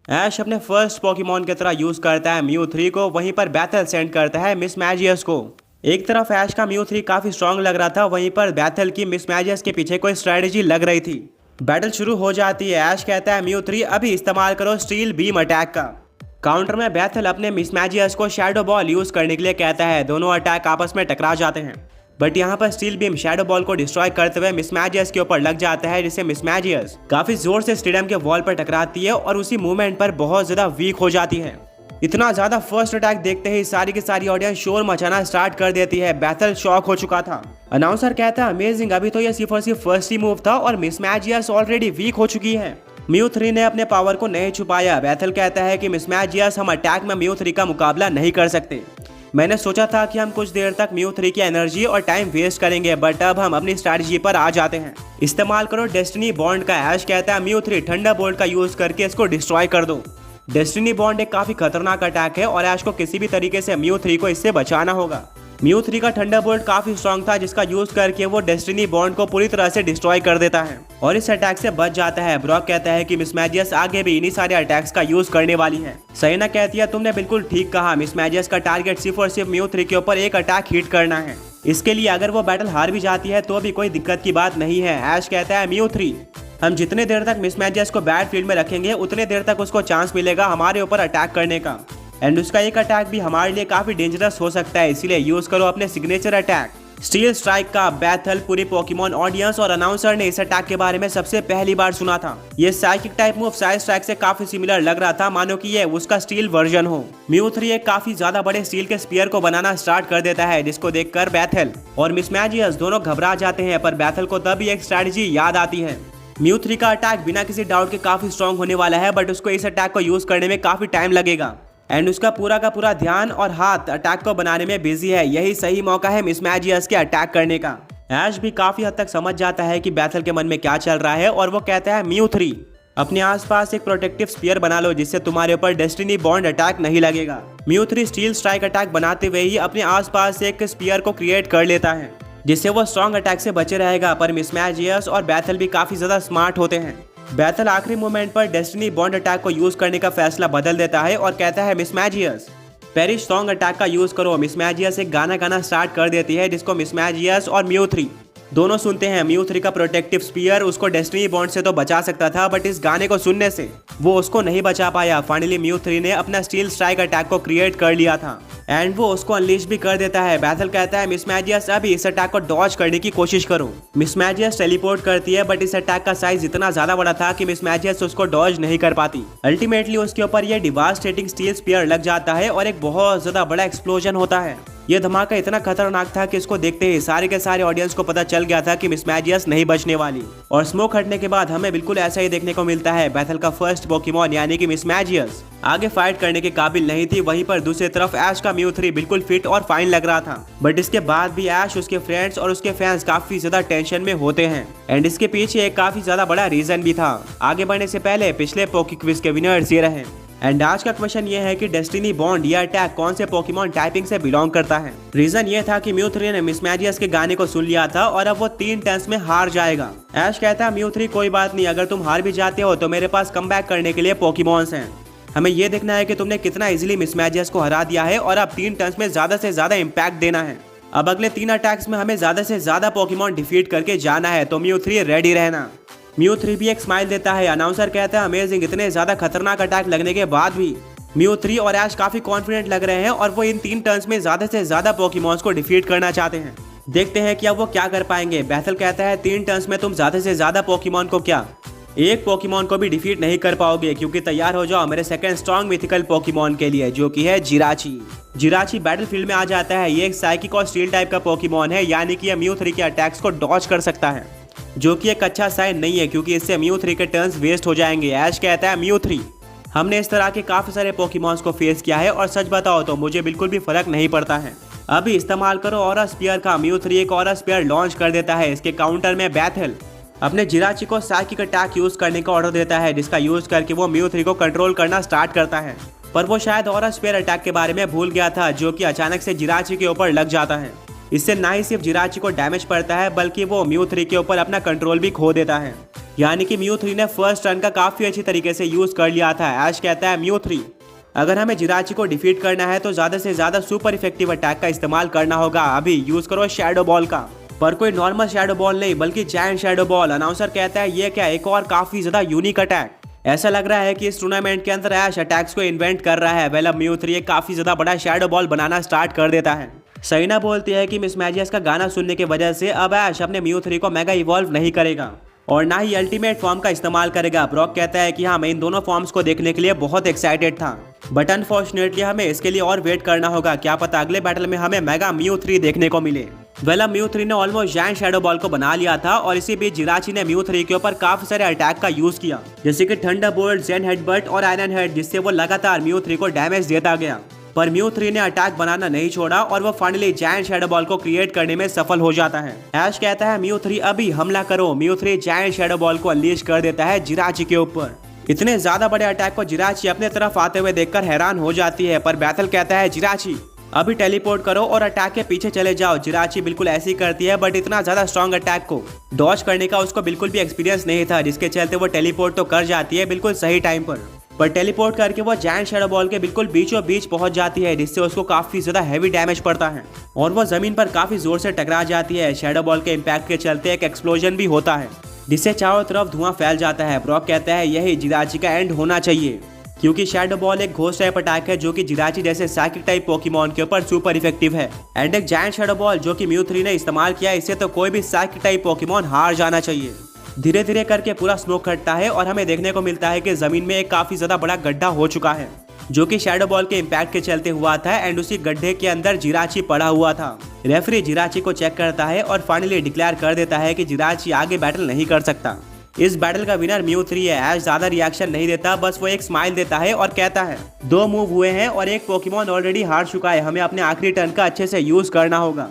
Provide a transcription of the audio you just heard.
ऐश अपने first Pokemon की तरह यूज करता है म्यू 3 को, वहीं पर बैथल सेंड करता है मिस मैजियस को। एक तरफ ऐश का म्यू 3 काफी स्ट्रांग लग रहा था, वहीं पर बैथल की मिस मैजियस के पीछे कोई स्ट्रेटेजी लग रही थी। बैटल शुरू हो जाती है। ऐश कहता है म्यू 3 अभी इस्तेमाल करो स्टील बीम अटैक का। काउंटर में बैथल अपने मिस मैजियस को शैडो बॉल यूज करने के लिए कहता है। दोनों अटैक आपस में टकरा जाते हैं, बट यहाँ पर स्टील बीम शैडो बॉल को डिस्ट्रॉय करते हुए मिस मैजियस के ऊपर लग जाता है, जिससे मिस मैजियस काफी जोर से स्टेडियम के वॉल पर टकराती है और उसी मूवमेंट पर बहुत ज्यादा वीक हो जाती है। इतना ज्यादा फर्स्ट अटैक देखते ही सारी की सारी ऑडियंस शोर मचाना स्टार्ट कर देती है। बैथल शॉक हो चुका था। अनाउंसर कहता है अमेजिंग, अभी तो ये सिर्फ और सिर्फ फर्स्ट ही मूव था और मिस मैजियस ऑलरेडी वीक हो चुकी है। म्यू 3 ने अपने पावर को नहीं छुपाया। बैथल कहता है कि मिस मैजियस हम अटैक में म्यू 3 का मुकाबला नहीं कर सकते। मैंने सोचा था कि हम कुछ देर तक म्यू 3 की एनर्जी और टाइम वेस्ट करेंगे, बट अब हम अपनी स्ट्रैटेजी पर आ जाते हैं। इस्तेमाल करो डेस्टिनी बॉन्ड का। ऐश कहता है म्यू 3 थंडरबोल्ट का यूज करके इसको डिस्ट्रॉय कर दो। डेस्टिनी बॉन्ड एक काफी खतरनाक अटैक है और ऐश को किसी भी तरीके से म्यू 3 को इससे बचाना होगा। म्यू 3 का थंडरबोल्ट काफी स्ट्रांग था, जिसका यूज करके वो डेस्टिनी बॉन्ड को पूरी तरह से डिस्ट्रॉय कर देता है और इस अटैक से बच जाता है। ब्रॉक कहता है कि मिस मैजियस आगे भी इन्हीं सारे अटैक्स का यूज करने वाली है। सैना कहती है तुमने बिल्कुल ठीक कहा, मिस मैजियस का टारगेट सिर्फ और सिर्फ म्यू 3 के ऊपर एक अटैक हिट करना है। इसके लिए अगर वो बैटल हार भी जाती है तो भी कोई दिक्कत की बात नहीं है। ऐश कहता है म्यू 3 हम जितने देर तक मिस मैजियस को बैट फील्ड में रखेंगे उतने देर तक उसको चांस मिलेगा हमारे ऊपर अटैक करने का, एंड उसका एक अटैक भी हमारे लिए काफी डेंजरस हो सकता है, इसीलिए यूज करो अपने सिग्नेचर अटैक स्टील स्ट्राइक का। बैथल, पूरी पोकेमॉन ऑडियंस और अनाउंसर ने इस अटैक के बारे में सबसे पहली बार सुना था। ये psychic type move side strike से काफी सिमिलर लग रहा था, मानो कि ये उसका स्टील वर्जन हो। म्यू 3 एक काफी ज्यादा बड़े स्टील के स्पीयर को बनाना स्टार्ट कर देता है, जिसको देखकर बैथल और मिस मैजियस दोनों घबरा जाते हैं, पर बैथल को तभी एक स्ट्रैटेजी याद आती है। म्यू 3 का अटैक बिना किसी डाउट के काफी स्ट्रॉन्ग होने वाला है, बट उसको इस अटैक को यूज करने में काफी टाइम लगेगा एंड उसका पूरा का पूरा ध्यान और हाथ अटैक को बनाने में बिजी है। यही सही मौका है मिस मैजियस के अटैक करने का। ऐश भी काफी हद तक समझ जाता है कि बैथल के मन में क्या चल रहा है और वो कहता है म्यू 3 अपने आसपास एक प्रोटेक्टिव स्पीयर बना लो, जिससे तुम्हारे ऊपर डेस्टिनी बॉन्ड अटैक नहीं लगेगा। म्यू 3 स्टील स्ट्राइक अटैक बनाते हुए ही अपने आसपास एक स्पीयर को क्रिएट कर लेता है, जिससे वो स्ट्रॉन्ग अटैक से बचे रहेगा। पर मिस मैजियस और बैथल भी काफी ज्यादा स्मार्ट होते हैं। बैथल आखिरी मोमेंट पर डेस्टिनी बॉन्ड अटैक को यूज करने का फैसला बदल देता है और कहता है मिस मैजियस पेरिश स्ट्रॉन्ग अटैक का यूज करो। मिस मैजियस एक गाना गाना स्टार्ट कर देती है, जिसको मिस मैजियस और म्यू 3 दोनों सुनते हैं। म्यू 3 का प्रोटेक्टिव स्पीयर उसको डेस्टिनी बॉन्ड से तो बचा सकता था, बट इस गाने को सुनने से वो उसको नहीं बचा पाया। फाइनली म्यू 3 ने अपना स्टील स्ट्राइक अटैक को क्रिएट कर लिया था एंड वो उसको अनलीश भी कर देता है। बैथल कहता है मिस मैजियस अभी इस अटैक को डॉज करने की कोशिश करो। मिस मैजियस टेलीपोर्ट करती है, बट इस अटैक का साइज इतना ज्यादा बड़ा था कि मिस मैजियस उसको डॉज नहीं कर पाती। अल्टीमेटली उसके ऊपर ये डिवास्टेटिंग स्टील स्पीयर लग जाता है और एक बहुत ज्यादा बड़ा एक्सप्लोजन होता है। ये धमाका इतना खतरनाक था कि इसको देखते ही सारे के सारे ऑडियंस को पता चल गया था कि मिस मैजियस नहीं बचने वाली। और स्मोक हटने के बाद हमें बिल्कुल ऐसा ही देखने को मिलता है। बैथल का फर्स्ट पोकेमॉन यानी कि मिस मैजियस आगे फाइट करने के काबिल नहीं थी, वहीं पर दूसरी तरफ ऐश का म्यू 3 बिल्कुल फिट और फाइन लग रहा था। बट इसके बाद भी ऐश, उसके फ्रेंड्स और उसके फैंस काफी ज्यादा टेंशन में होते हैं एंड इसके पीछे एक काफी ज्यादा बड़ा रीजन भी था। आगे बढ़ने से पहले पिछले पोकी क्विज के विनर्स ये रहे एंड आज का क्वेश्चन ये है कि डेस्टिनी बॉन्ड या अटैक कौन से पोकेमॉन टाइपिंग से बिलोंग करता है। रीजन ये था कि म्यू 3 ने मिस मैजियस के गाने को सुन लिया था और अब वो 3 टर्न्स में हार जाएगा। ऐश कहता है म्यू 3 कोई बात नहीं, अगर तुम हार भी जाते हो तो मेरे पास कमबैक करने के लिए पोकेमॉन्स हैं। हमें ये देखना है कि तुमने कितना इजीली मिस मैजियस को हरा दिया है और अब 3 टर्न्स में ज्यादा से ज्यादा इम्पैक्ट देना है। अब अगले 3 अटैक्स में हमें ज्यादा से ज्यादा पोकेमॉन डिफीट करके जाना है, तो म्यू 3 रेडी रहना। म्यू 3 भी एक स्माइल देता है। अनाउंसर कहता है अमेजिंग, इतने ज्यादा खतरनाक अटैक लगने के बाद भी म्यू 3 और ऐश काफी कॉन्फिडेंट लग रहे हैं और वो इन 3 टर्न्स में ज्यादा से ज्यादा पोकेमॉन्स को डिफीट करना चाहते हैं। देखते हैं कि अब वो क्या कर पाएंगे। बैथल कहता है 3 टर्न्स में तुम ज्यादा से ज्यादा पोकेमॉन को क्या एक पोकेमॉन को भी डिफीट नहीं कर पाओगे, क्योंकि तैयार हो जाओ मेरे सेकंड स्ट्रॉन्ग मिथिकल पोकेमॉन के लिए, जो कि है जिराची। जिराची बैटलफील्ड में आ जाता है। ये एक साइकिक और स्टील टाइप का पोकेमॉन है, यानी कि ये म्यू 3 के अटैक्स को डॉज कर सकता है, जो कि एक अच्छा साइन नहीं है क्योंकि इससे म्यू 3 के टर्न्स वेस्ट हो जाएंगे। ऐश कहता है म्यू 3 हमने इस तरह के काफी सारे पोकेमॉन्स को फेस किया है और सच बताओ तो मुझे बिल्कुल भी फर्क नहीं पड़ता है। अभी इस्तेमाल करो ऑरा स्पीयर का। म्यू 3 एक ऑरा स्पीयर लॉन्च कर देता है। इसके काउंटर में बैथल अपने जिराची को साइकिक अटैक यूज करने का ऑर्डर देता है, जिसका यूज करके वो म्यू 3 को कंट्रोल करना स्टार्ट करता है। पर वो शायद ऑरा स्पीयर अटैक के बारे में भूल गया था, जो कि अचानक से जिराची के ऊपर लग जाता है। इससे ना ही सिर्फ जिराची को डैमेज पड़ता है, बल्कि वो म्यू 3 के ऊपर अपना कंट्रोल भी खो देता है। यानी कि म्यू 3 ने फर्स्ट टर्न का काफी अच्छी तरीके से यूज कर लिया था। ऐश कहता है म्यू 3, अगर हमें जिराची को डिफीट करना है तो ज्यादा से ज्यादा सुपर इफेक्टिव अटैक का इस्तेमाल करना होगा। अभी यूज करो शैडो बॉल का, पर कोई नॉर्मल शैडो बॉल नहीं बल्कि जायंट शैडो बॉल। अनाउंसर कहता है ये क्या, एक और काफी ज्यादा यूनिक अटैक। ऐसा लग रहा है कि इस टूर्नामेंट के अंदर ऐश अटैक्स को इन्वेंट कर रहा है। वेल अब म्यू 3 एक काफी ज्यादा बड़ा शैडो बॉल बनाना स्टार्ट कर देता है। सईना बोलती है कि मिस मैजियस का गाना सुनने की वजह से अब ऐश अपने म्यू 3 को मेगा इवॉल्व नहीं करेगा और ना ही अल्टीमेट फॉर्म का इस्तेमाल करेगा। ब्रॉक कहता है कि हाँ, मैं इन दोनों फॉर्म्स को देखने के लिए बहुत एक्साइटेड था, बट अनफॉर्चुनेटली हमें इसके लिए और वेट करना होगा। क्या पता अगले बैटल में हमें मेगा म्यू 3 देखने को मिले। वेल अब म्यू 3 ने ऑलमोस्ट जायंट शैडो बॉल को बना लिया था और इसी बीच जिराची ने म्यू 3 के ऊपर काफी सारे अटैक का यूज किया, जैसे कि थंडरबोल्ट, जेन हेडबट और आयरन हेड, जिससे वो लगातार म्यू 3 को डैमेज देता गया। पर म्यू 3 ने अटैक बनाना नहीं छोड़ा और वो फाइनली जायंट शैडो बॉल को क्रिएट करने में सफल हो जाता है। ऐश कहता है म्यू 3 अभी हमला करो। म्यू 3 जायंट शैडो बॉल को अनलीश कर देता है जिराची के ऊपर। इतने ज्यादा बड़े अटैक को जिराची अपने तरफ आते हुए देखकर हैरान हो जाती है, पर बैथल कहता है जिराची अभी टेलीपोर्ट करो और अटैक के पीछे चले जाओ। जिराची बिल्कुल ऐसी करती है, बट इतना ज्यादा स्ट्रॉन्ग अटैक को डॉज करने का उसको बिल्कुल भी एक्सपीरियंस नहीं था, जिसके चलते वो टेलीपोर्ट तो कर जाती है बिल्कुल सही टाइम पर टेलीपोर्ट करके वो जायंट शैडो बॉल के बिल्कुल बीचों बीच पहुंच जाती है, जिससे उसको काफी ज्यादा हैवी डैमेज पड़ता है और वो जमीन पर काफी जोर से टकरा जाती है। शैडो बॉल के इम्पैक्ट के चलते एक एक्सप्लोजन भी होता है, जिससे चारों तरफ धुआं फैल जाता है। ब्रॉक कहता है यही जिराची का एंड होना चाहिए, क्योंकि शैडो बॉल एक घोस्ट टाइप अटैक है जो कि जिराची जैसे साइकिक टाइप पोकेमॉन के ऊपर सुपर इफेक्टिव है। एंड एक जायंट शैडो बॉल जो कि म्यू 3 ने इस्तेमाल किया, इससे तो कोई भी साइकिक टाइप पोकेमॉन हार जाना चाहिए। धीरे धीरे करके पूरा स्मोक हटता है और हमें देखने को मिलता है कि जमीन में एक काफी ज्यादा बड़ा गड्ढा हो चुका है, जो कि शैडो बॉल के इम्पैक्ट के चलते हुआ था। एंड उसी गड्ढे के अंदर जिराची पड़ा हुआ था। रेफरी जिराची को चेक करता है और फाइनली डिक्लेयर कर देता है कि जिराची आगे बैटल नहीं कर सकता। इस बैटल का विनर म्यू 3 है। ऐश ज्यादा रिएक्शन नहीं देता, बस वो एक स्माइल देता है और कहता है 2 मूव हुए हैं और एक पोकेमॉन ऑलरेडी हार चुका है, हमें अपने आखिरी टर्न का अच्छे से यूज करना होगा।